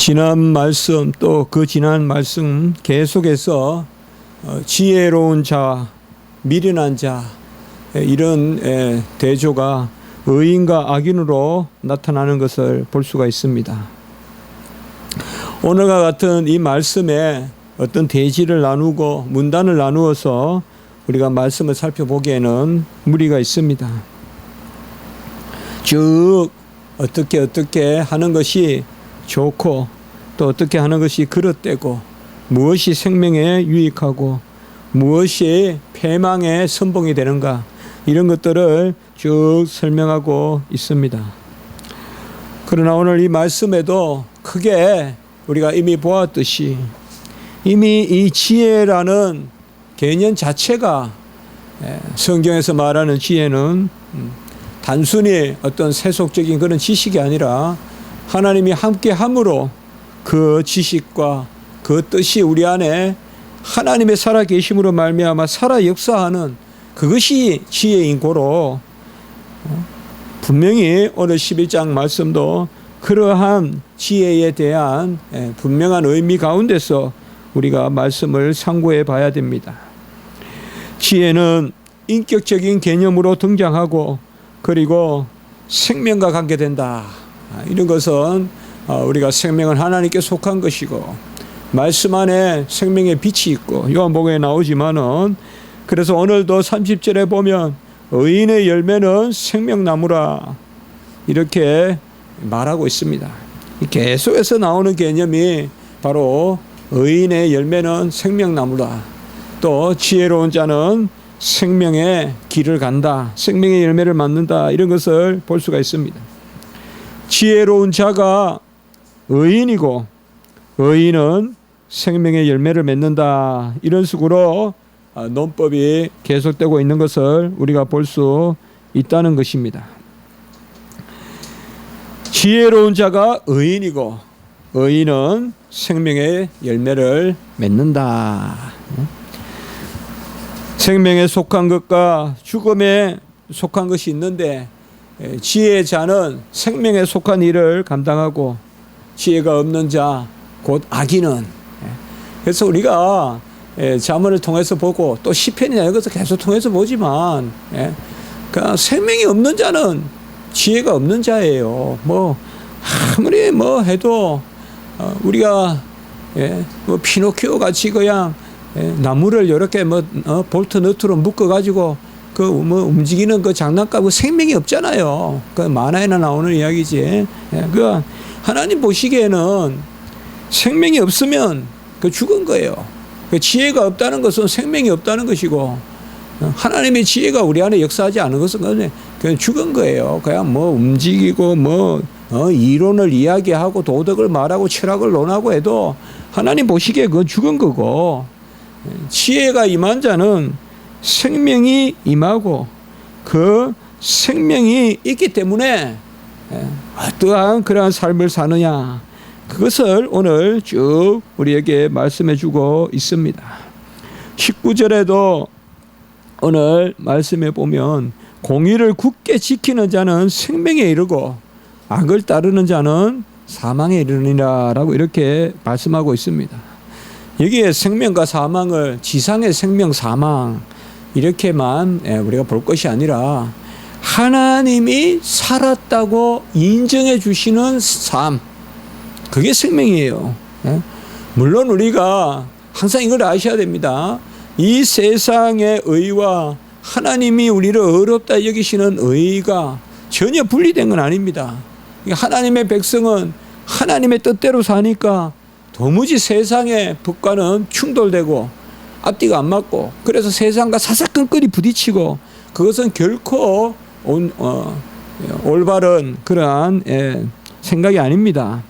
지난 말씀 또 그 지난 말씀 계속해서 지혜로운 자, 미련한 자 이런 대조가 의인과 악인으로 나타나는 것을 볼 수가 있습니다. 오늘과 같은 이 말씀에 어떤 대지를 나누고 문단을 나누어서 우리가 말씀을 살펴보기에는 무리가 있습니다. 쭉 어떻게 하는 것이 좋고 또 어떻게 하는 것이 그릇되고 무엇이 생명에 유익하고 무엇이 패망의 선봉이 되는가 이런 것들을 쭉 설명하고 있습니다. 그러나 오늘 이 말씀에도 크게 우리가 이미 보았듯이 이미 이 지혜라는 개념 자체가 성경에서 말하는 지혜는 단순히 어떤 세속적인 그런 지식이 아니라 하나님이 함께 함으로 그 지식과 그 뜻이 우리 안에 하나님의 살아계심으로 말미암아 살아 역사하는 그것이 지혜인 고로 분명히 오늘 11장 말씀도 그러한 지혜에 대한 분명한 의미 가운데서 우리가 말씀을 상고해 봐야 됩니다. 지혜는 인격적인 개념으로 등장하고 그리고 생명과 관계된다. 이런 것은 우리가 생명은 하나님께 속한 것이고 말씀 안에 생명의 빛이 있고 요한복음에 나오지만은 그래서 오늘도 30절에 보면 의인의 열매는 생명나무라 이렇게 말하고 있습니다. 계속해서 나오는 개념이 바로 의인의 열매는 생명나무라 또 지혜로운 자는 생명의 길을 간다 생명의 열매를 맺는다 이런 것을 볼 수가 있습니다. 지혜로운 자가 의인이고 의인은 생명의 열매를 맺는다 이런 식으로 논법이 계속되고 있는 것을 우리가 볼 수 있다는 것입니다. 지혜로운 자가 의인이고 의인은 생명의 열매를 맺는다. 생명에 속한 것과 죽음에 속한 것이 있는데 지혜의 자는 생명에 속한 일을 감당하고 지혜가 없는 자 곧 악인은 그래서 우리가 잠언을 통해서 보고 또 시편이나 이것을 계속 통해서 보지만 그러니까 생명이 없는 자는 지혜가 없는 자예요. 뭐 아무리 뭐 해도 우리가 뭐 피노키오 같이 그냥 나무를 이렇게 뭐 볼트 너트로 묶어 가지고 그 뭐 움직이는 그 장난감 그 생명이 없잖아요. 그 만화에나 나오는 이야기지. 그 하나님 보시기에는 생명이 없으면 그 죽은 거예요. 그 지혜가 없다는 것은 생명이 없다는 것이고 하나님의 지혜가 우리 안에 역사하지 않은 것은 그냥 죽은 거예요. 그냥 뭐 움직이고 뭐 이론을 이야기하고 도덕을 말하고 철학을 논하고 해도 하나님 보시기에 그건 죽은 거고 지혜가 임한 자는 생명이 임하고 그 생명이 있기 때문에 어떠한 그러한 삶을 사느냐 그것을 오늘 쭉 우리에게 말씀해 주고 있습니다. 19절에도 오늘 말씀해 보면 공의를 굳게 지키는 자는 생명에 이르고 악을 따르는 자는 사망에 이르느니라 라고 이렇게 말씀하고 있습니다. 여기에 생명과 사망을 지상의 생명 사망 이렇게만 우리가 볼 것이 아니라 하나님이 살았다고 인정해 주시는 삶 그게 생명이에요. 물론 우리가 항상 이걸 아셔야 됩니다. 이 세상의 의와 하나님이 우리를 어렵다 여기시는 의가 전혀 분리된 건 아닙니다. 하나님의 백성은 하나님의 뜻대로 사니까 도무지 세상의 법과는 충돌되고 앞뒤가 안 맞고 그래서 세상과 사사건건이 부딪히고 그것은 결코 올바른 그러한 생각이 아닙니다.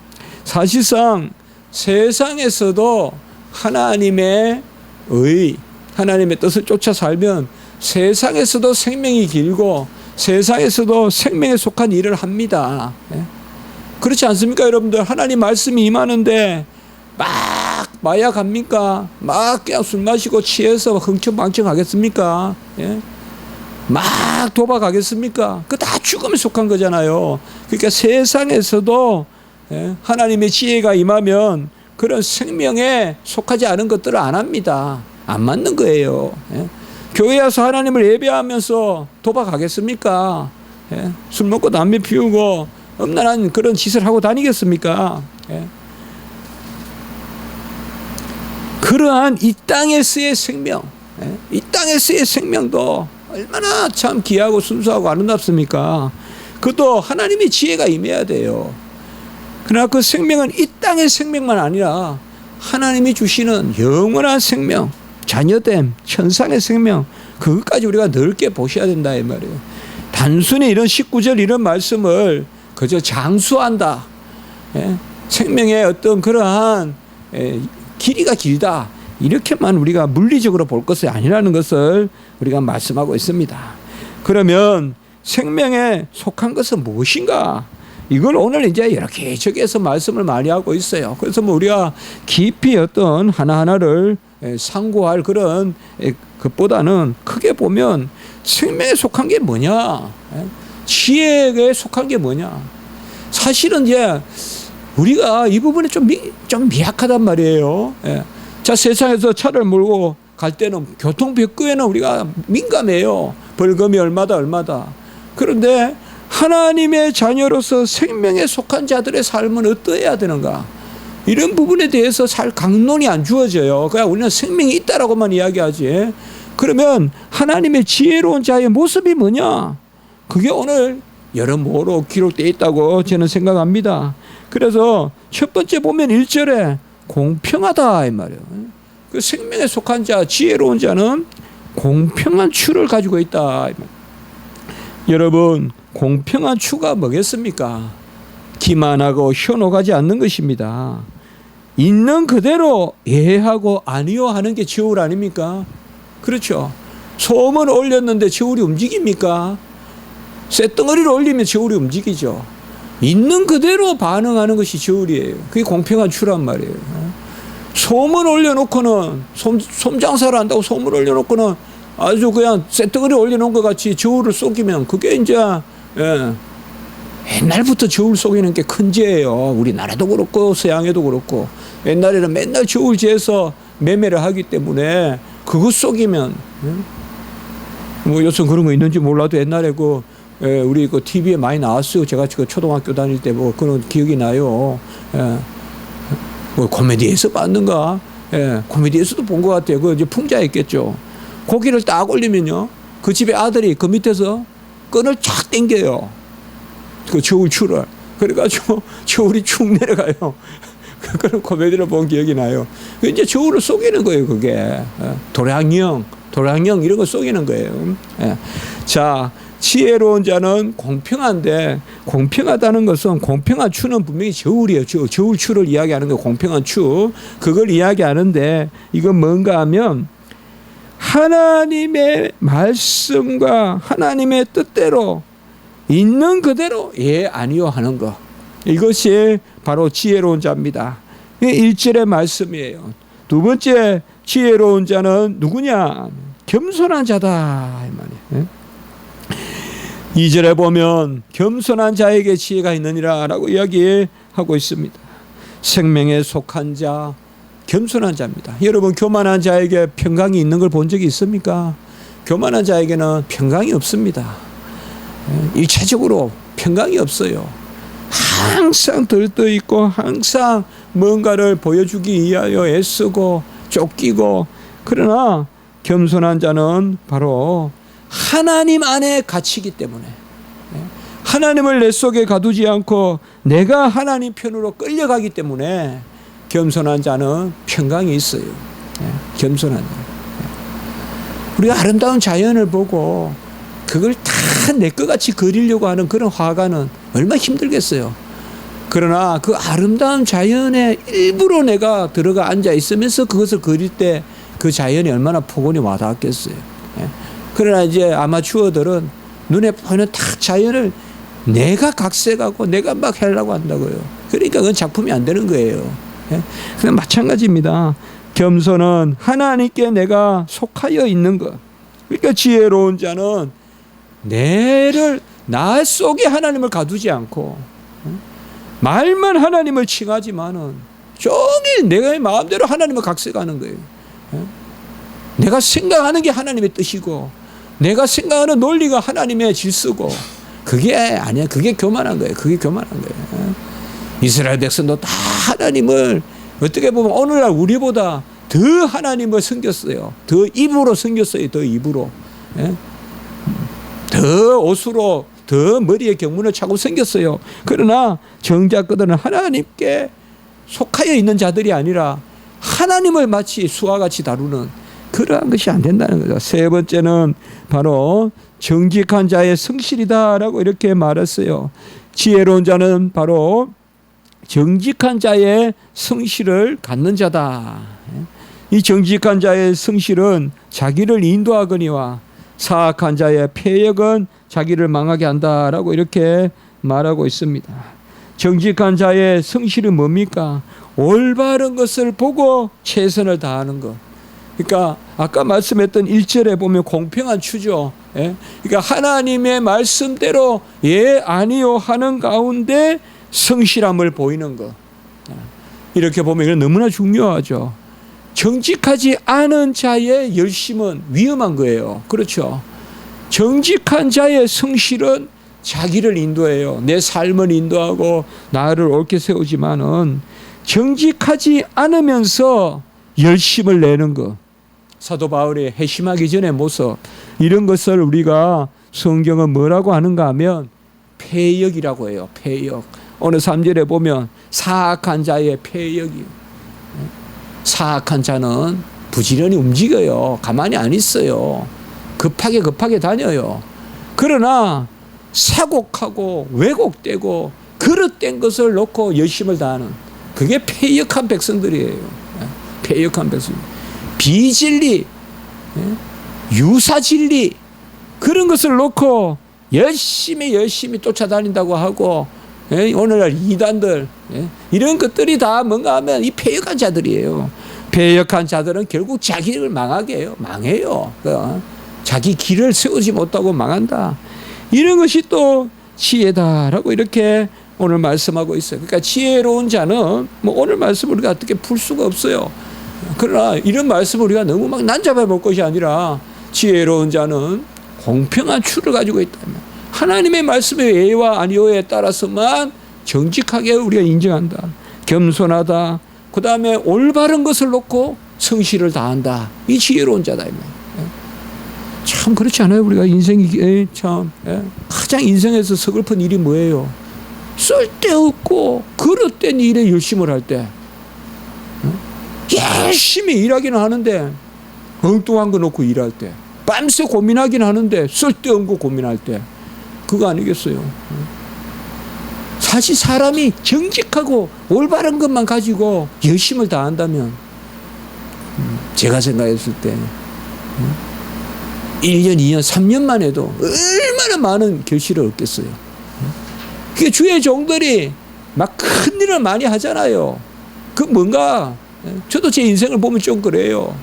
사실상 세상에서도 하나님의 의, 하나님의 뜻을 쫓아 살면 세상에서도 생명이 길고 세상에서도 생명에 속한 일을 합니다. 그렇지 않습니까 여러분들? 하나님 말씀이 임하는데 막 마약합니까? 막 그냥 술 마시고 취해서 흥청망청 하겠습니까? 막 도박하겠습니까? 그거 다 죽음에 속한 거잖아요. 그러니까 세상에서도 하나님의 지혜가 임하면 그런 생명에 속하지 않은 것들을 안 합니다. 안 맞는 거예요. 교회 와서 하나님을 예배하면서 도박하겠습니까? 술 먹고 담배 피우고 음란한 그런 짓을 하고 다니겠습니까? 그러한 이 땅에서의 생명, 이 땅에서의 생명도 얼마나 참 귀하고 순수하고 아름답습니까? 그것도 하나님의 지혜가 임해야 돼요. 그러나 그 생명은 이 땅의 생명만 아니라 하나님이 주시는 영원한 생명, 자녀됨, 천상의 생명, 그것까지 우리가 넓게 보셔야 된다 이 말이에요. 단순히 이런 19절 이런 말씀을 그저 장수한다, 생명의 어떤 그러한 길이가 길다, 이렇게만 우리가 물리적으로 볼 것이 아니라는 것을 우리가 말씀하고 있습니다. 그러면 생명에 속한 것은 무엇인가? 이걸 오늘 이제 이렇게 저기에서 말씀을 많이 하고 있어요. 그래서 뭐 우리가 깊이 어떤 하나하나를 상고할 그런 것보다는 크게 보면 생명에 속한 게 뭐냐? 지혜에 속한 게 뭐냐? 사실은 이제 우리가 이 부분이 좀 미약하단 말이에요. 자, 세상에서 차를 몰고 갈 때는 교통법규에는 우리가 민감해요. 벌금이 얼마다. 그런데 하나님의 자녀로서 생명에 속한 자들의 삶은 어떠해야 되는가? 이런 부분에 대해서 잘 강론이 안 주어져요. 그냥 우리는 생명이 있다라고만 이야기하지. 그러면 하나님의 지혜로운 자의 모습이 뭐냐? 그게 오늘 여러모로 기록되어 있다고 저는 생각합니다. 그래서 첫 번째 보면 1절에 공평하다 이 말이에요. 그 생명에 속한 자, 지혜로운 자는 공평한 추를 가지고 있다. 여러분, 공평한 추가 뭐겠습니까? 기만하고 현혹하지 않는 것입니다. 있는 그대로 예하고 아니요 하는 게 저울 아닙니까? 그렇죠. 소음을 올렸는데 저울이 움직입니까? 쇳덩어리를 올리면 저울이 움직이죠. 있는 그대로 반응하는 것이 저울이에요. 그게 공평한 추란 말이에요. 소음을 올려놓고는 솜장사를 한다고 소음을 올려놓고는 아주 그냥 쇳덩어리 올려놓은 것 같이 저울을 쏘기면 그게 이제 옛날부터 저울 쏘기는 게 큰 죄예요. 우리나라도 그렇고 서양에도 그렇고 옛날에는 맨날 저울 재서 매매를 하기 때문에 그거 쏘기면 뭐 요즘 그런 거 있는지 몰라도 옛날에 우리 TV에 많이 나왔어요. 제가 초등학교 다닐 때 뭐 그런 기억이 나요. 뭐 코미디에서 봤는가? 코미디에서도 본 것 같아요. 그 이제 풍자였겠죠. 고기를 딱 올리면요, 그 집에 아들이 그 밑에서 끈을 쫙 당겨요. 그 저울 추를. 그래가지고 저울이 축 내려가요. 그런 코미디를 본 기억이 나요. 이제 저울을 속이는 거예요, 그게. 도량형 이런 거 속이는 거예요. 자, 지혜로운 자는 공평한데, 공평하다는 것은 공평한 추는 분명히 저울이에요. 저울 추를 이야기하는 거, 공평한 추. 그걸 이야기하는데 이건 뭔가 하면 하나님의 말씀과 하나님의 뜻대로 있는 그대로 아니요 하는 것. 이것이 바로 지혜로운 자입니다. 1절의 말씀이에요. 두 번째 지혜로운 자는 누구냐? 겸손한 자다 이 말이에요. 2절에 보면 겸손한 자에게 지혜가 있느니라 라고 이야기하고 있습니다. 생명에 속한 자, 겸손한 자입니다. 여러분, 교만한 자에게 평강이 있는 걸 본 적이 있습니까? 교만한 자에게는 평강이 없습니다. 일차적으로 평강이 없어요. 항상 들떠있고 항상 뭔가를 보여주기 위하여 애쓰고 쫓기고. 그러나 겸손한 자는 바로 하나님 안에 갇히기 때문에, 하나님을 내 속에 가두지 않고 내가 하나님 편으로 끌려가기 때문에 겸손한 자는 평강이 있어요. 겸손한 자. 우리가 아름다운 자연을 보고 그걸 다 내 것 같이 그리려고 하는 그런 화가는 얼마나 힘들겠어요. 그러나 그 아름다운 자연에 일부러 내가 들어가 앉아 있으면서 그것을 그릴 때 그 자연이 얼마나 폭언이 와닿았겠어요. 그러나 이제 아마추어들은 눈에 보이는 딱 자연을 내가 각색하고 내가 막 하려고 한다고요. 그러니까 그건 작품이 안 되는 거예요. 그냥 마찬가지입니다. 겸손은 하나님께 내가 속하여 있는 것. 그러니까 지혜로운 자는 나 속에 하나님을 가두지 않고 말만 하나님을 칭하지만은 종일 내가 마음대로 하나님을 각색하는 거예요. 내가 생각하는 게 하나님의 뜻이고 내가 생각하는 논리가 하나님의 질서고 그게 아니야. 그게 교만한 거예요. 그게 교만한 거예요. 이스라엘 백성도 다 하나님을 어떻게 보면 오늘날 우리보다 더 하나님을 섬겼어요. 더 입으로 섬겼어요. 더 입으로. 더 옷으로 더 머리에 경문을 차고 섬겼어요. 그러나 정작 그들은 하나님께 속하여 있는 자들이 아니라 하나님을 마치 수와 같이 다루는 그러한 것이 안 된다는 거죠. 세 번째는 바로 정직한 자의 성실이다라고 이렇게 말했어요. 지혜로운 자는 바로 정직한 자의 성실을 갖는 자다. 이 정직한 자의 성실은 자기를 인도하거니와 사악한 자의 패역은 자기를 망하게 한다라고 이렇게 말하고 있습니다. 정직한 자의 성실은 뭡니까? 올바른 것을 보고 최선을 다하는 것. 그러니까 아까 말씀했던 1절에 보면 공평한 추죠. 그러니까 하나님의 말씀대로 예 아니요 하는 가운데 성실함을 보이는 것. 이렇게 보면 이건 너무나 중요하죠. 정직하지 않은 자의 열심은 위험한 거예요. 그렇죠. 정직한 자의 성실은 자기를 인도해요. 내 삶을 인도하고 나를 옳게 세우지만은 정직하지 않으면서 열심을 내는 것. 사도 바울의 회심하기 전의 모습, 이런 것을 우리가 성경은 뭐라고 하는가 하면 패역이라고 해요. 패역. 오늘 3절에 보면 사악한 자의 패역이. 사악한 자는 부지런히 움직여요. 가만히 안 있어요. 급하게 다녀요. 그러나 사곡하고 왜곡되고 그릇된 것을 놓고 열심을 다하는 그게 패역한 백성들이에요. 패역한 백성. 비진리, 유사진리 그런 것을 놓고 열심히 쫓아다닌다고 하고 오늘날 이단들 이런 것들이 다 뭔가 하면 이 패역한 자들이에요. 패역한 자들은 결국 자기를 망하게 해요. 망해요. 자기 길을 세우지 못하고 망한다. 이런 것이 또 지혜다라고 이렇게 오늘 말씀하고 있어요. 그러니까 지혜로운 자는 뭐 오늘 말씀을 우리가 어떻게 풀 수가 없어요. 그러나 이런 말씀을 우리가 너무 막 난잡해 볼 것이 아니라 지혜로운 자는 공평한 추를 가지고 있다면 하나님의 말씀의 예와 아니오에 따라서만 정직하게 우리가 인정한다. 겸손하다. 그 다음에 올바른 것을 놓고 성실을 다한다. 이 지혜로운 자다. 참 그렇지 않아요? 우리가 인생이 참 가장 인생에서 서글픈 일이 뭐예요? 쓸데없고 그릇된 일에 열심을 할 때 열심히 일하기는 하는데 엉뚱한 거 놓고 일할 때 밤새 고민하긴 하는데 쓸데없는 거 고민할 때 그거 아니겠어요? 사실 사람이 정직하고 올바른 것만 가지고 열심을 다한다면 제가 생각했을 때 1년, 2년, 3년만 해도 얼마나 많은 결실을 얻겠어요. 그게 주의 종들이 막 큰 일을 많이 하잖아요. 그 뭔가 저도 제 인생을 보면 좀 그래요.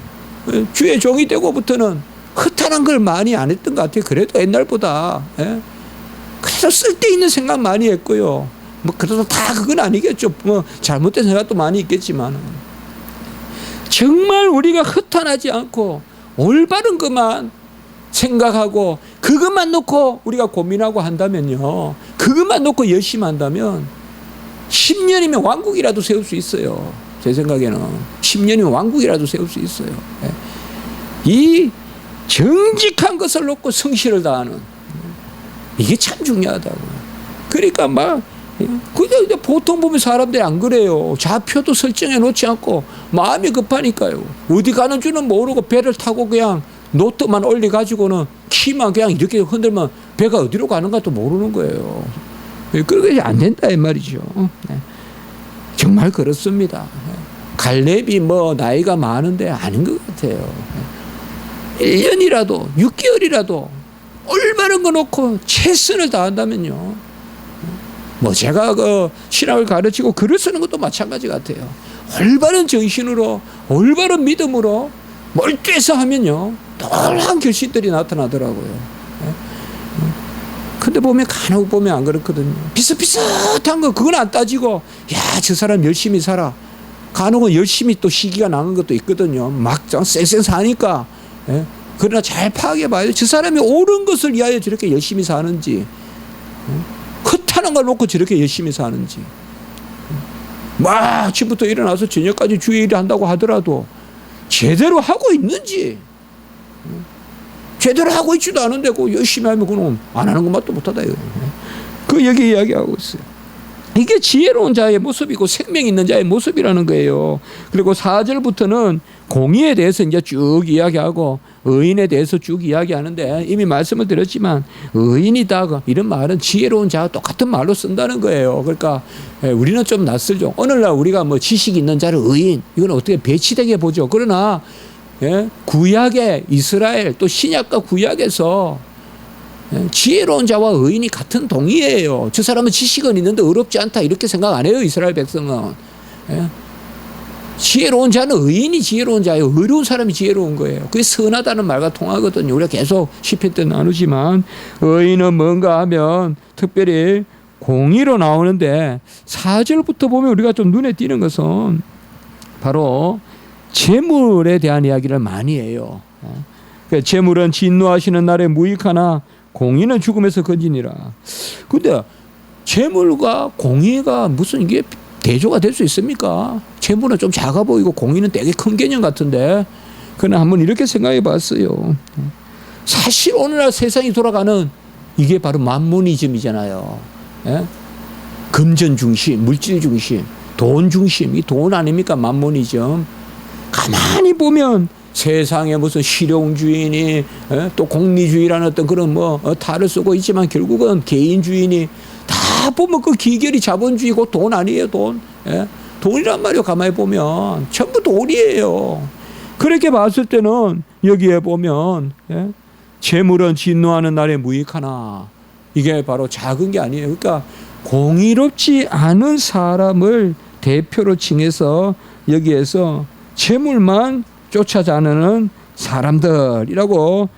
주의 종이 되고부터는 허탄한 걸 많이 안 했던 것 같아요. 그래도 옛날보다. 그래도 쓸데있는 생각 많이 했고요. 뭐 그래도 다 그건 아니겠죠. 뭐 잘못된 생각도 많이 있겠지만 정말 우리가 허탄하지 않고 올바른 것만 생각하고 그것만 놓고 우리가 고민하고 한다면요. 그것만 놓고 열심히 한다면 10년이면 왕국이라도 세울 수 있어요. 제 생각에는 10년이면 왕국이라도 세울 수 있어요. 이 정직한 것을 놓고 성실을 다하는 이게 참 중요하다고. 그러니까 막 근데 보통 보면 사람들이 안 그래요. 좌표도 설정해 놓지 않고 마음이 급하니까요. 어디 가는 줄은 모르고 배를 타고 그냥 노트만 올려 가지고는 키만 그냥 이렇게 흔들면 배가 어디로 가는가도 모르는 거예요. 그렇게 안 된다 이 말이죠. 정말 그렇습니다. 갈렙이 뭐 나이가 많은데 아닌 것 같아요. 1년이라도 6개월이라도 올바른 거 놓고 최선을 다한다면요. 뭐 제가 그 신학을 가르치고 글을 쓰는 것도 마찬가지 같아요. 올바른 정신으로 올바른 믿음으로 몰두해서 하면요. 놀라운 결실들이 나타나더라고요. 근데 보면 간혹 보면 안 그렇거든요. 비슷비슷한 거 그건 안 따지고 야, 저 사람 열심히 살아. 간혹은 열심히 또 시기가 나는 것도 있거든요. 막장 쌩쌩 사니까. 예? 그러나 잘 파악해 봐요. 저 사람이 옳은 것을 위하여 저렇게 열심히 사는지, 허탄한 걸 놓고 저렇게 열심히 사는지, 막 아침부터 일어나서 저녁까지 주의 일을 한다고 하더라도 제대로 하고 있는지, 제대로 하고 있지도 않은데 그 열심히 하면 그놈 안 하는 것만 또 못하다 이거. 그 여기 이야기하고 있어요. 이게 지혜로운 자의 모습이고 생명 있는 자의 모습이라는 거예요. 그리고 4절부터는 공의에 대해서 이제 쭉 이야기하고 의인에 대해서 쭉 이야기하는데, 이미 말씀을 드렸지만 의인이다 이런 말은 지혜로운 자와 똑같은 말로 쓴다는 거예요. 그러니까 우리는 좀 낯설죠. 오늘날 우리가 뭐 지식 있는 자를 의인, 이건 어떻게 배치되게 보죠. 그러나 구약의 이스라엘 또 신약과 구약에서 지혜로운 자와 의인이 같은 동의예요. 저 사람은 지식은 있는데 어렵지 않다 이렇게 생각 안 해요. 이스라엘 백성은. 지혜로운 자는 의인이 지혜로운 자예요. 어려운 사람이 지혜로운 거예요. 그게 선하다는 말과 통하거든요. 우리가 계속 시편 때 나누지만 의인은 뭔가 하면 특별히 공의로 나오는데 4절부터 보면 우리가 좀 눈에 띄는 것은 바로 재물에 대한 이야기를 많이 해요. 재물은 진노하시는 날에 무익하나 공의는 죽음에서 건지니라. 근데 재물과 공의가 무슨 이게 대조가 될 수 있습니까? 재물은 좀 작아 보이고 공의는 되게 큰 개념 같은데, 그러나 한번 이렇게 생각해 봤어요. 사실 오늘날 세상이 돌아가는 이게 바로 만모니즘이잖아요. 금전 중심, 물질 중심, 돈 중심, 이 돈 아닙니까? 만모니즘. 가만히 보면 세상에 무슨 실용주의니 또 공리주의라는 어떤 그런 탈을 쓰고 있지만 결국은 개인주의니 다 보면 그 기결이 자본주의고 돈 아니에요. 돈. 돈이란 말이요. 가만히 보면 전부 돈이에요. 그렇게 봤을 때는 여기에 보면 재물은 진노하는 날에 무익하나, 이게 바로 작은 게 아니에요. 그러니까 공의롭지 않은 사람을 대표로 칭해서 여기에서 재물만 쫓아다니는 사람들이라고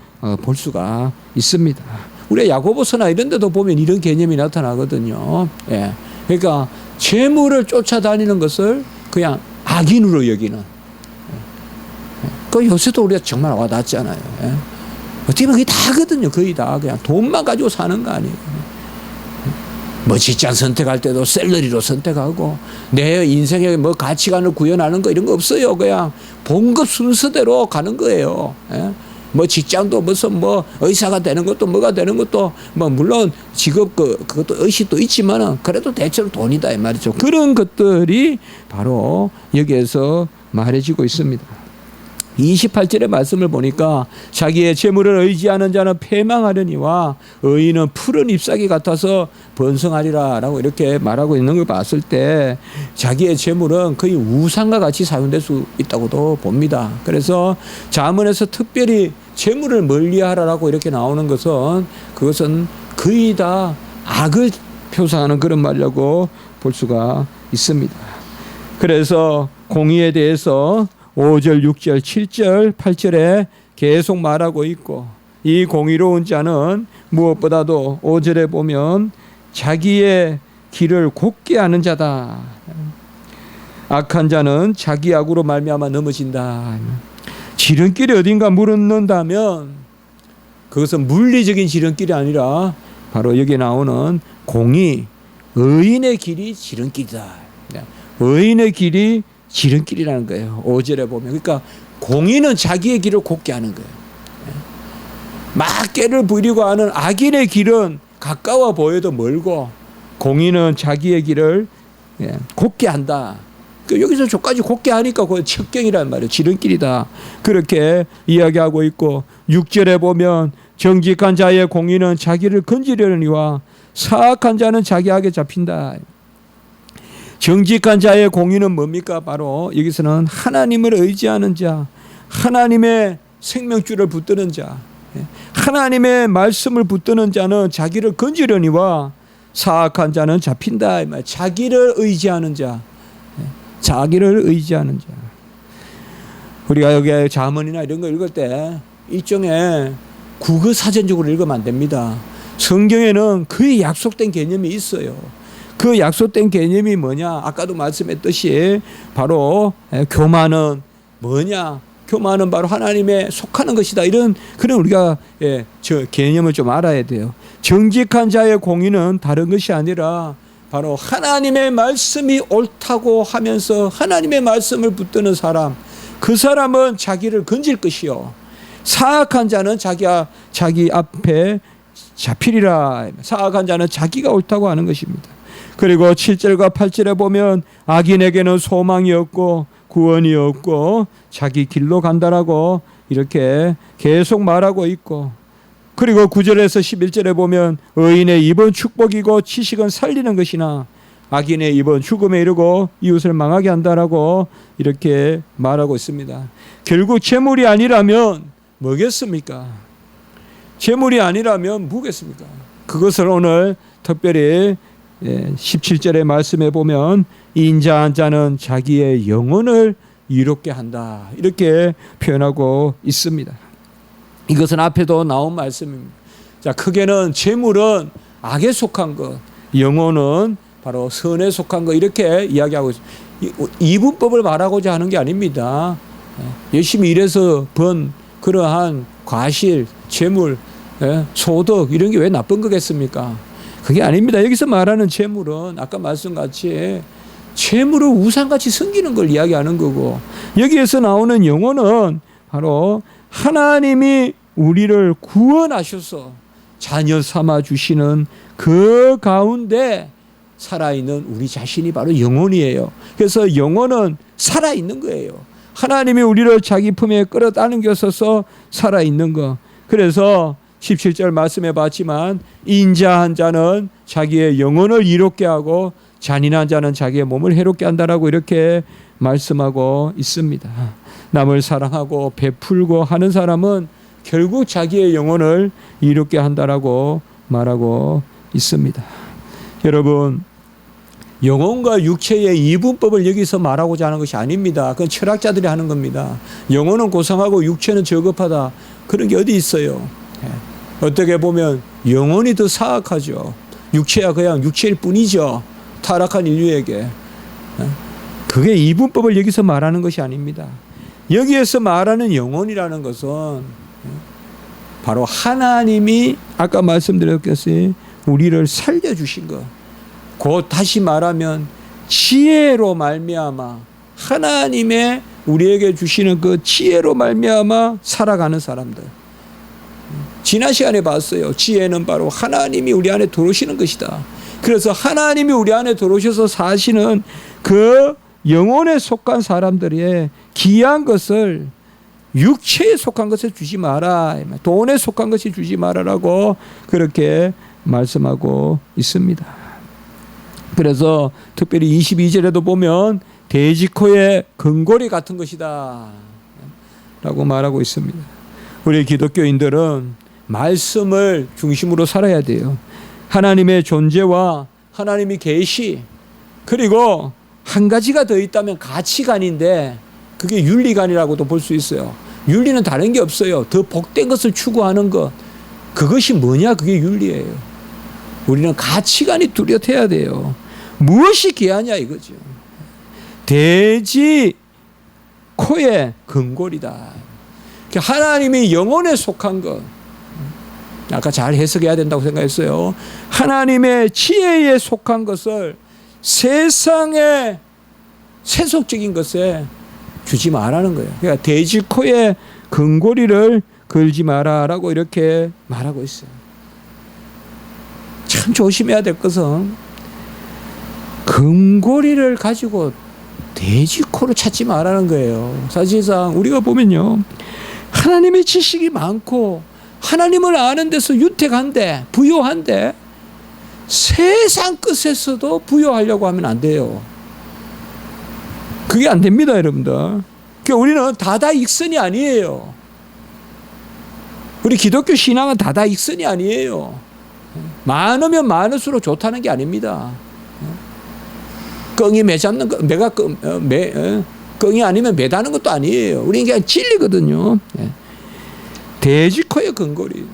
볼 수가 있습니다. 우리가 야고보서나 이런 데도 보면 이런 개념이 나타나거든요. 그러니까 재물을 쫓아다니는 것을 그냥 악인으로 여기는. 그 요새도 우리가 정말 와닿잖아요. 어떻게 보면 그게 다거든요. 거의 다 그냥 돈만 가지고 사는 거 아니에요. 뭐 직장 선택할 때도 샐러리로 선택하고 내 인생에 뭐 가치관을 구현하는 거 이런 거 없어요. 그냥 봉급 순서대로 가는 거예요. 뭐 직장도 무슨 뭐 의사가 되는 것도 뭐가 되는 것도 뭐 물론 직업 그것도 의식도 있지만은 그래도 대체로 돈이다 이 말이죠. 그런 것들이 바로 여기에서 말해지고 있습니다. 28절의 말씀을 보니까 자기의 재물을 의지하는 자는 패망하려니와 의인은 푸른 잎사귀 같아서 번성하리라 라고 이렇게 말하고 있는 걸 봤을 때 자기의 재물은 거의 우상과 같이 사용될 수 있다고도 봅니다. 그래서 잠언에서 특별히 재물을 멀리하라라고 이렇게 나오는 것은 그것은 거의 다 악을 표상하는 그런 말이라고 볼 수가 있습니다. 그래서 공의에 대해서 5절, 6절, 7절, 8절에 계속 말하고 있고, 이 공의로운 자는 무엇보다도 5절에 보면 자기의 길을 곱게 하는 자다. 악한 자는 자기 악으로 말미암아 넘어진다. 지름길이 어딘가 물었는다면 그것은 물리적인 지름길이 아니라 바로 여기 나오는 공의, 의인의 길이 지름길이다. 의인의 길이 지름길이라는 거예요. 5절에 보면. 그러니까 공의는 자기의 길을 곱게 하는 거예요. 막 깨를 부리고 하는 악인의 길은 가까워 보여도 멀고 공의는 자기의 길을 곱게 한다. 여기서 저까지 곱게 하니까 그 첩경이란 말이에요. 지름길이다. 그렇게 이야기하고 있고 6절에 보면 정직한 자의 공의는 자기를 건지려니와 사악한 자는 자기 악에 잡힌다. 정직한 자의 공의는 뭡니까? 바로 여기서는 하나님을 의지하는 자, 하나님의 생명줄을 붙드는 자, 하나님의 말씀을 붙드는 자는 자기를 건지려니와 사악한 자는 잡힌다. 자기를 의지하는 자, 자기를 의지하는 자. 우리가 여기 잠언이나 이런 거 읽을 때 일종의 국어사전적으로 읽으면 안 됩니다. 성경에는 그의 약속된 개념이 있어요. 그 약속된 개념이 뭐냐? 아까도 말씀했듯이 바로 교만은 뭐냐? 교만은 바로 하나님에 속하는 것이다. 이런 그런 우리가 저 개념을 좀 알아야 돼요. 정직한 자의 공의는 다른 것이 아니라 바로 하나님의 말씀이 옳다고 하면서 하나님의 말씀을 붙드는 사람, 그 사람은 자기를 건질 것이요. 사악한 자는 자기 앞에 잡히리라. 사악한 자는 자기가 옳다고 하는 것입니다. 그리고 7절과 8절에 보면 악인에게는 소망이 없고 구원이 없고 자기 길로 간다라고 이렇게 계속 말하고 있고, 그리고 9절에서 11절에 보면 의인의 입은 축복이고 지식은 살리는 것이나 악인의 입은 죽음에 이르고 이웃을 망하게 한다라고 이렇게 말하고 있습니다. 결국 재물이 아니라면 뭐겠습니까? 재물이 아니라면 뭐겠습니까? 그것을 오늘 특별히 17절의 말씀에 보면 인자한 자는 자기의 영혼을 이롭게 한다, 이렇게 표현하고 있습니다. 이것은 앞에도 나온 말씀입니다. 자, 크게는 재물은 악에 속한 것, 영혼은 바로 선에 속한 것, 이렇게 이야기하고 있습니다. 이분법을 말하고자 하는 게 아닙니다. 열심히 일해서 번 그러한 과실, 재물, 소득 이런 게 왜 나쁜 거겠습니까? 그게 아닙니다. 여기서 말하는 재물은 아까 말씀같이 재물을 우상같이 섬기는 걸 이야기하는 거고, 여기에서 나오는 영혼은 바로 하나님이 우리를 구원하셔서 자녀 삼아 주시는 그 가운데 살아있는 우리 자신이 바로 영혼이에요. 그래서 영혼은 살아있는 거예요. 하나님이 우리를 자기 품에 끌어당겨서 살아있는 거. 그래서 17절 말씀해 봤지만 인자한 자는 자기의 영혼을 이롭게 하고 잔인한 자는 자기의 몸을 해롭게 한다라고 이렇게 말씀하고 있습니다. 남을 사랑하고 베풀고 하는 사람은 결국 자기의 영혼을 이롭게 한다라고 말하고 있습니다. 여러분, 영혼과 육체의 이분법을 여기서 말하고자 하는 것이 아닙니다. 그건 철학자들이 하는 겁니다. 영혼은 고상하고 육체는 저급하다, 그런 게 어디 있어요? 어떻게 보면 영혼이 더 사악하죠. 육체야 그냥 육체일 뿐이죠. 타락한 인류에게. 그게 이분법을 여기서 말하는 것이 아닙니다. 여기에서 말하는 영혼이라는 것은 바로 하나님이 아까 말씀드렸겠어요. 우리를 살려주신 것. 곧 다시 말하면 지혜로 말미암아 하나님의 우리에게 주시는 그 지혜로 말미암아 살아가는 사람들. 지난 시간에 봤어요. 지혜는 바로 하나님이 우리 안에 들어오시는 것이다. 그래서 하나님이 우리 안에 들어오셔서 사시는 그 영혼에 속한 사람들의 귀한 것을 육체에 속한 것을 주지 마라, 돈에 속한 것이 주지 마라라고 그렇게 말씀하고 있습니다. 그래서 특별히 22절에도 보면 돼지코의 근골이 같은 것이다 라고 말하고 있습니다. 우리 기독교인들은 말씀을 중심으로 살아야 돼요. 하나님의 존재와 하나님의 계시, 그리고 한 가지가 더 있다면 가치관인데 그게 윤리관이라고도 볼 수 있어요. 윤리는 다른 게 없어요. 더 복된 것을 추구하는 것, 그것이 뭐냐? 그게 윤리예요. 우리는 가치관이 뚜렷해야 돼요. 무엇이 귀하냐 이거죠. 돼지 코의 근골이다. 하나님이 영혼에 속한 것, 아까 잘 해석해야 된다고 생각했어요. 하나님의 지혜에 속한 것을 세상의 세속적인 것에 주지 말라는 거예요. 그러니까 돼지 코에 근고리를 걸지 마라라고 이렇게 말하고 있어요. 참 조심해야 될 것은 근고리를 가지고 돼지 코를 찾지 말라는 거예요. 사실상 우리가 보면요, 하나님의 지식이 많고 하나님을 아는 데서 유택한데 부요한데 세상 끝에서도 부요하려고 하면 안 돼요. 그게 안 됩니다, 여러분들. 그러니까 우리는 다다익선이 아니에요. 우리 기독교 신앙은 다다익선이 아니에요. 많으면 많을수록 좋다는 게 아닙니다. 끙이 매잡는 거, 끙이 아니면 매다는 것도 아니에요. 우리는 그냥 진리거든요. 돼지 코의 근거리.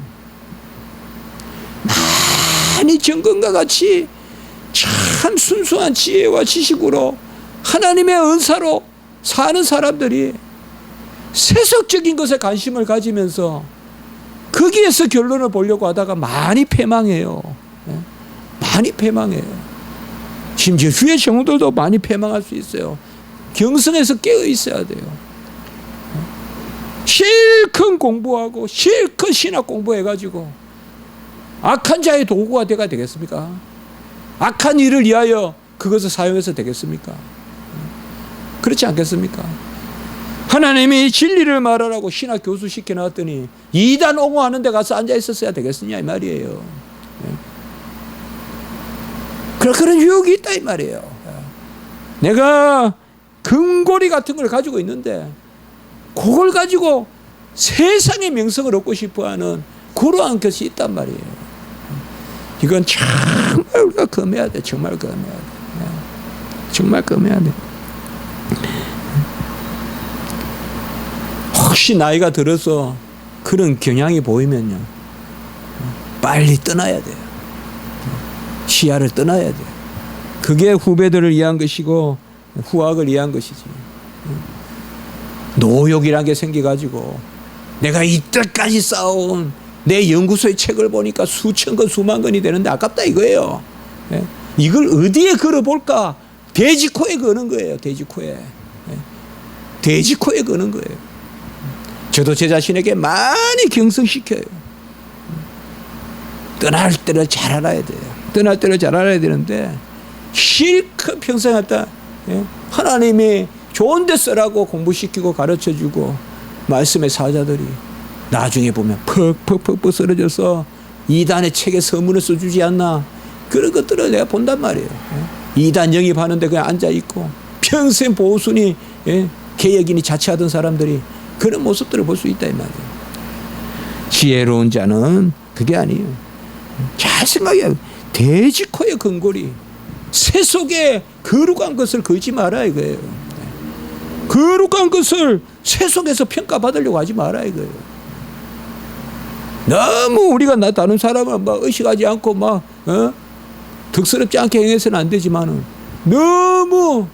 많이 정금과 같이 참 순수한 지혜와 지식으로 하나님의 은사로 사는 사람들이 세속적인 것에 관심을 가지면서 거기에서 결론을 보려고 하다가 많이 패망해요. 많이 패망해요. 심지어 주의 종들도 많이 패망할 수 있어요. 경성에서 깨어 있어야 돼요. 실컷 공부하고 실컷 신학 공부해가지고 악한 자의 도구가 돼가 되겠습니까? 악한 일을 위하여 그것을 사용해서 되겠습니까? 그렇지 않겠습니까? 하나님이 진리를 말하라고 신학 교수 시켜놨더니 이단 옹호하는 데 가서 앉아 있었어야 되겠느냐 이 말이에요. 그런 유혹이 있다 이 말이에요. 내가 금고리 같은 걸 가지고 있는데 그걸 가지고 세상의 명성을 얻고 싶어하는 그러한 것이 있단 말이에요. 이건 정말 우리가 금해야 돼. 정말 금해야 돼. 정말 금해야 돼. 혹시 나이가 들어서 그런 경향이 보이면요, 빨리 떠나야 돼요. 시야를 떠나야 돼요. 그게 후배들을 위한 것이고 후학을 위한 것이지. 노욕이라는 게 생겨가지고 내가 이때까지 쌓아온 내 연구소의 책을 보니까 수천 권 수만 권이 되는데 아깝다 이거예요. 이걸 어디에 걸어볼까? 돼지코에 거는 거예요. 돼지코에. 돼지코에 거는 거예요. 저도 제 자신에게 많이 경성시켜요. 떠날 때를 잘 알아야 돼요. 떠날 때를 잘 알아야 되는데 실컷 평생 갖다 하나님이 좋은 데 쓰라고 공부시키고 가르쳐주고 말씀의 사자들이 나중에 보면 퍽퍽퍽 쓰러져서 이단의 책에 서문을 써주지 않나, 그런 것들을 내가 본단 말이에요. 이단 영입하는데 그냥 앉아있고 평생 보수니 개혁이니 자치하던 사람들이 그런 모습들을 볼 수 있다 이 말이에요. 지혜로운 자는 그게 아니에요. 잘 생각해요. 돼지코의 근골이 세속에 거룩한 것을 걸지 마라 이거예요. 거룩한 것을 세속에서 평가받으려고 하지 마라 이거예요. 너무 우리가 다른 사람을 막 의식하지 않고 막 덕스럽지 않게 행해서는 안 되지만은 너무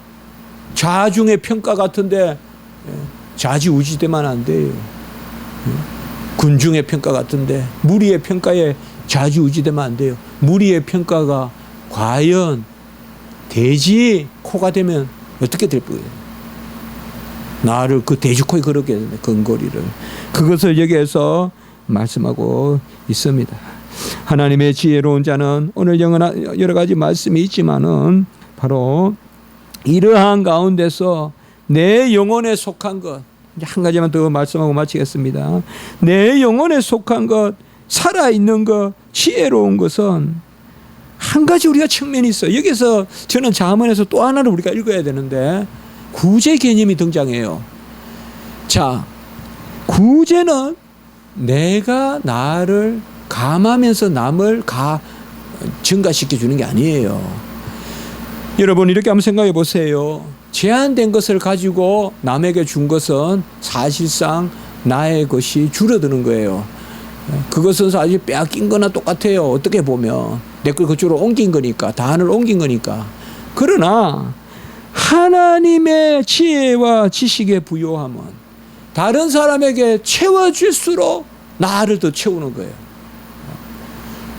자중의 평가 같은데 좌지우지되면 안 돼요. 군중의 평가 같은데 무리의 평가에 좌지우지되면 안 돼요. 무리의 평가가 과연 돼지 코가 되면 어떻게 될 거예요? 나를 그 돼지 코에 걸게 되는 근거리를, 그것을 여기에서 말씀하고 있습니다. 하나님의 지혜로운 자는 오늘 여러 가지 말씀이 있지만은 바로 이러한 가운데서 내 영혼에 속한 것, 한 가지만 더 말씀하고 마치겠습니다. 내 영혼에 속한 것, 살아있는 것, 지혜로운 것은 한 가지 우리가 측면이 있어요. 여기서 저는 잠언에서 또 하나를 우리가 읽어야 되는데 구제 개념이 등장해요. 자, 구제는 내가 나를 감하면서 남을 증가시켜 주는 게 아니에요. 여러분 이렇게 한번 생각해 보세요. 제한된 것을 가지고 남에게 준 것은 사실상 나의 것이 줄어드는 거예요. 그것은 사실 빼앗긴 거나 똑같아요. 어떻게 보면 내 걸 그쪽으로 옮긴 거니까, 단을 옮긴 거니까. 그러나 하나님의 지혜와 지식의 부요함은 다른 사람에게 채워질수록 나를 더 채우는 거예요.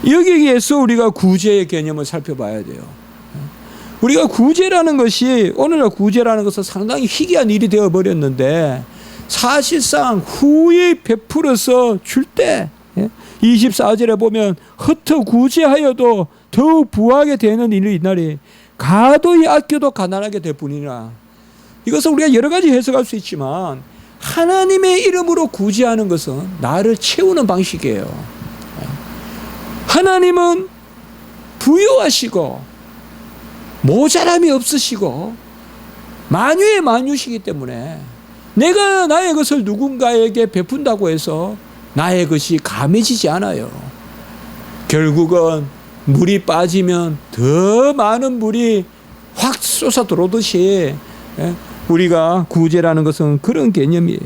여기에서 우리가 구제의 개념을 살펴봐야 돼요. 우리가 구제라는 것이, 오늘날 구제라는 것은 상당히 희귀한 일이 되어버렸는데 사실상 후에 베풀어서 줄 때 24절에 보면 흩어 구제하여도 더욱 부하게 되는 일이 있나니 가도히 아껴도 가난하게 될 뿐이라. 이것은 우리가 여러 가지 해석할 수 있지만 하나님의 이름으로 구제하는 것은 나를 채우는 방식이에요. 하나님은 부유하시고 모자람이 없으시고 만유의 만유시기 때문에 내가 나의 것을 누군가에게 베푼다고 해서 나의 것이 감해지지 않아요. 결국은 물이 빠지면 더 많은 물이 확 쏟아 들어오듯이 우리가 구제라는 것은 그런 개념이에요.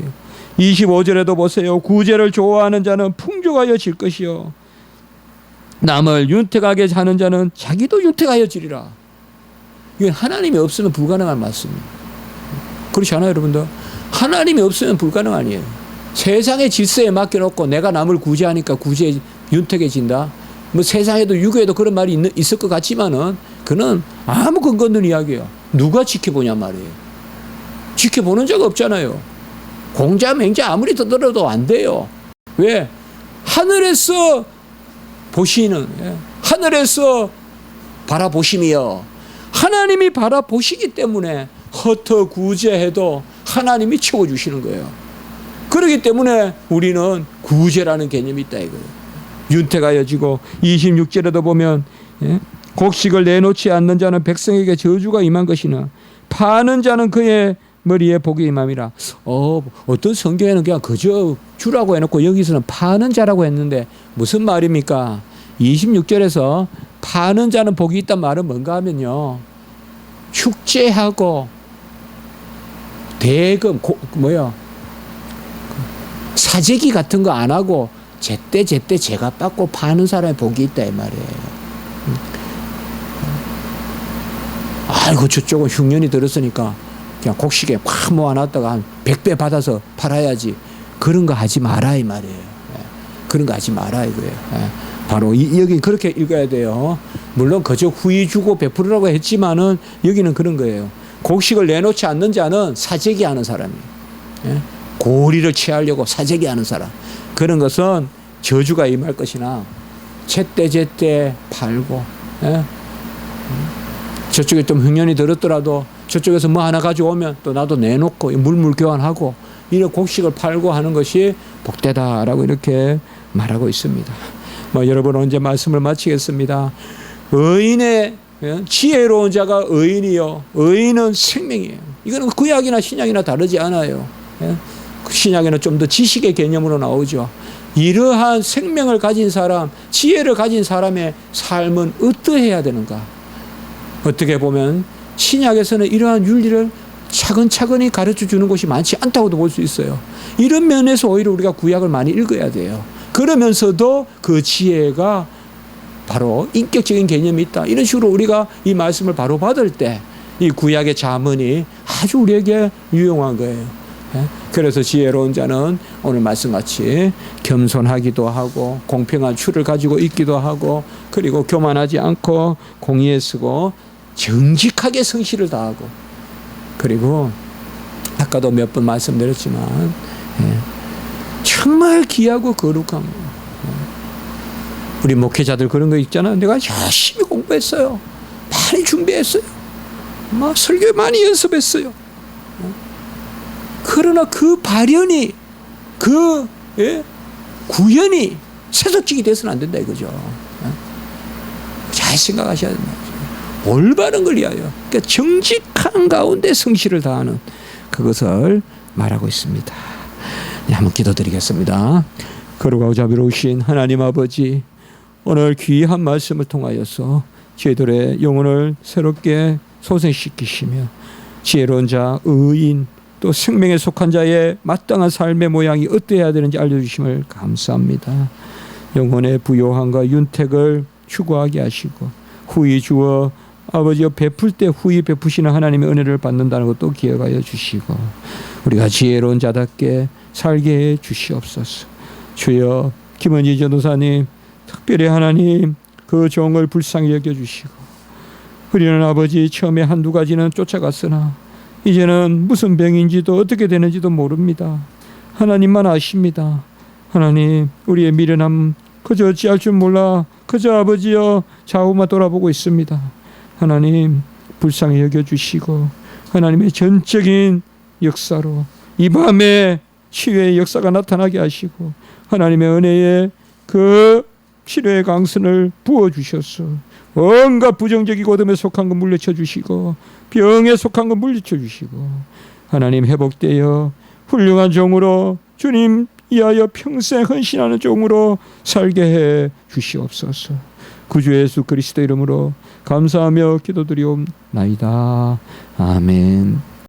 25절에도 보세요. 구제를 좋아하는 자는 풍족하여 질 것이요 남을 윤택하게 하는 자는 자기도 윤택하여지리라. 이건 하나님이 없으면 불가능한 말씀입니다. 그렇지 않아요, 여러분들? 하나님이 없으면 불가능 아니에요. 세상의 질서에 맡겨놓고 내가 남을 구제하니까 구제 윤택해진다. 뭐 세상에도 유교에도 그런 말이 있을 것 같지만은 그는 아무 근거 없는 이야기예요. 누가 지켜보냐 말이에요. 지켜보는 자가 없잖아요. 공자 맹자 아무리 떠들어도 안 돼요. 왜? 하늘에서 보시는, 하늘에서 바라보심이요. 하나님이 바라보시기 때문에 허터 구제해도 하나님이 채워주시는 거예요. 그렇기 때문에 우리는 구제라는 개념이 있다 이거예요. 윤택하여지고 26절에도 보면 곡식을 내놓지 않는 자는 백성에게 저주가 임한 것이나 파는 자는 그의 머리에 복이 임함이라. 어떤 성경에는 그냥 그저 주라고 해놓고 여기서는 파는 자라고 했는데 무슨 말입니까? 26절에서 파는 자는 복이 있단 말은 뭔가 하면요, 축제하고 대금 사재기 같은 거 안 하고 제때 제가 받고 파는 사람의 복이 있다 이 말이에요. 아이고 저쪽은 흉년이 들었으니까 그냥 곡식에 확 모아놨다가 한 100배 받아서 팔아야지. 그런 거 하지 마라 이 말이에요. 그런 거 하지 마라 이거예요. 바로 여기 그렇게 읽어야 돼요. 물론 그저 후히 주고 베풀으라고 했지만은 여기는 그런 거예요. 곡식을 내놓지 않는 자는 사재기 하는 사람이에요. 고리를 취하려고 사재기 하는 사람. 그런 것은 저주가 임할 것이나 제때 팔고, 저쪽에 좀 흉년이 들었더라도 저쪽에서 뭐 하나 가져오면 또 나도 내놓고 물물 교환하고 이런 곡식을 팔고 하는 것이 복되다라고 이렇게 말하고 있습니다. 여러분 언제 말씀을 마치겠습니다. 의인의 지혜로운 자가 의인이요, 의인은 생명이에요. 이거는 구약이나 신약이나 다르지 않아요. 신약에는 좀 더 지식의 개념으로 나오죠. 이러한 생명을 가진 사람, 지혜를 가진 사람의 삶은 어떠해야 되는가? 어떻게 보면 신약에서는 이러한 윤리를 차근차근히 가르쳐 주는 것이 많지 않다고도 볼 수 있어요. 이런 면에서 오히려 우리가 구약을 많이 읽어야 돼요. 그러면서도 그 지혜가 바로 인격적인 개념이 있다. 이런 식으로 우리가 이 말씀을 바로 받을 때 이 구약의 자문이 아주 우리에게 유용한 거예요. 그래서 지혜로운 자는 오늘 말씀같이 겸손하기도 하고 공평한 추를 가지고 있기도 하고 그리고 교만하지 않고 공의에 쓰고 정직하게 성실을 다하고 그리고 아까도 몇 번 말씀드렸지만 정말 귀하고 거룩한 우리 목회자들 그런 거 있잖아요. 내가 열심히 공부했어요. 많이 준비했어요. 막 설교 많이 연습했어요. 그러나 그 발현이 구현이 세속적이 돼서는 안 된다 이거죠. 잘 생각하셔야 됩니다. 올바른 걸 위하여 그러니까 정직한 가운데 성실을 다하는 그것을 말하고 있습니다. 한번 기도드리겠습니다. 거룩하고 자비로우신 하나님 아버지, 오늘 귀한 말씀을 통하여서 저희들의 영혼을 새롭게 소생시키시며 지혜로운 자, 의인 또 생명에 속한 자의 마땅한 삶의 모양이 어떠해야 되는지 알려주심을 감사합니다. 영혼의 부요함과 윤택을 추구하게 하시고 후히 주어 아버지여 베풀 때 후히 베푸시는 하나님의 은혜를 받는다는 것도 기억하여 주시고 우리가 지혜로운 자답게 살게 해 주시옵소서. 주여 김은지 전도사님 특별히 하나님 그 종을 불쌍히 여겨주시고 우리는 아버지 처음에 한두 가지는 쫓아갔으나 이제는 무슨 병인지도 어떻게 되는지도 모릅니다. 하나님만 아십니다. 하나님 우리의 미련함 그저 어찌할 줄 몰라 그저 아버지여 좌우만 돌아보고 있습니다. 하나님 불쌍히 여겨주시고 하나님의 전적인 역사로 이 밤에 치유의 역사가 나타나게 하시고 하나님의 은혜에 그 치료의 강선을 부어주셔서 온갖 부정적이고 어둠에 속한 것 물리쳐 주시고 병에 속한 것 물리쳐 주시고 하나님 회복되어 훌륭한 종으로 주님 이하여 평생 헌신하는 종으로 살게 해 주시옵소서. 구주 예수 그리스도 이름으로 감사하며 기도드리옵나이다. 아멘.